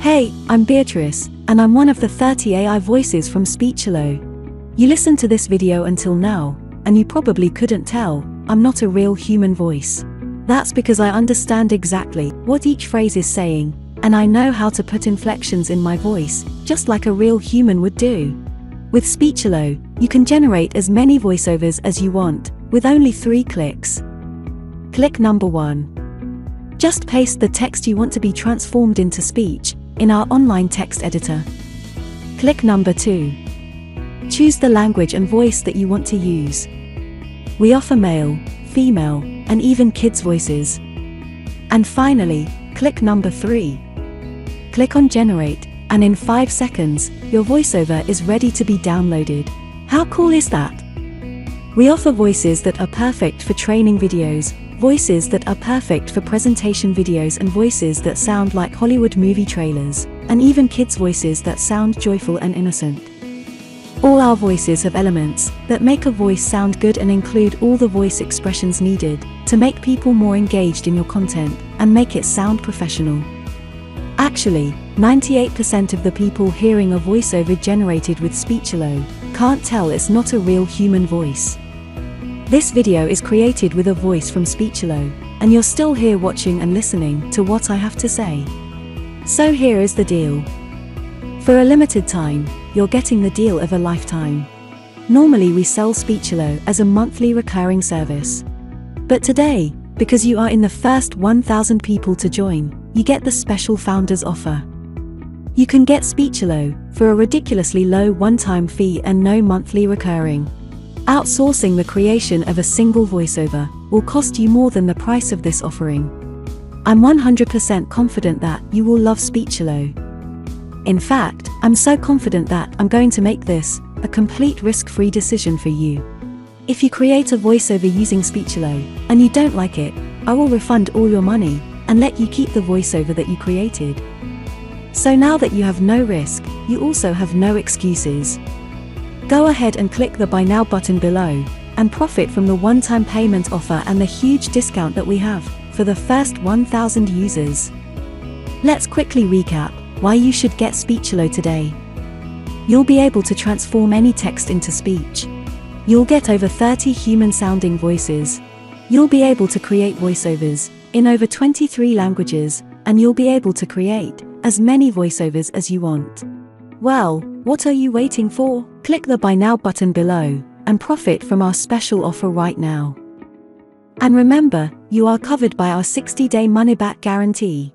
Hey, I'm Beatrice, and I'm one of the 30 AI voices from Speechelo. You listened to this video until now, and you probably couldn't tell, I'm not a real human voice. That's because I understand exactly what each phrase is saying, and I know how to put inflections in my voice, just like a real human would do. With Speechelo, you can generate as many voiceovers as you want, with only 3 clicks. Click number 1. Just paste the text you want to be transformed into speech in our online text editor. Click number 2. Choose the language and voice that you want to use. We offer male, female, and even kids' voices. And finally, click number 3. Click on Generate, and in 5 seconds, your voiceover is ready to be downloaded. How cool is that? We offer voices that are perfect for training videos, voices that are perfect for presentation videos, and voices that sound like Hollywood movie trailers, and even kids' voices that sound joyful and innocent. All our voices have elements that make a voice sound good and include all the voice expressions needed to make people more engaged in your content and make it sound professional. Actually, 98% of the people hearing a voiceover generated with Speechelo can't tell it's not a real human voice. This video is created with a voice from Speechelo, and you're still here watching and listening to what I have to say. So here is the deal. For a limited time, you're getting the deal of a lifetime. Normally we sell Speechelo as a monthly recurring service. But today, because you are in the first 1,000 people to join, you get the special founders offer. You can get Speechelo for a ridiculously low one-time fee and no monthly recurring. Outsourcing the creation of a single voiceover will cost you more than the price of this offering. I'm 100% confident that you will love Speechelo. In fact, I'm so confident that I'm going to make this a complete risk-free decision for you. If you create a voiceover using Speechelo and you don't like it, I will refund all your money and let you keep the voiceover that you created. So now that you have no risk, you also have no excuses. Go ahead and click the Buy Now button below and profit from the one-time payment offer and the huge discount that we have for the first 1,000 users. Let's quickly recap why you should get Speechelo today. You'll be able to transform any text into speech. You'll get over 30 human-sounding voices. You'll be able to create voiceovers in over 23 languages, and you'll be able to create as many voiceovers as you want. Well, what are you waiting for? Click the Buy Now button below and profit from our special offer right now. And remember, you are covered by our 60-day money-back guarantee.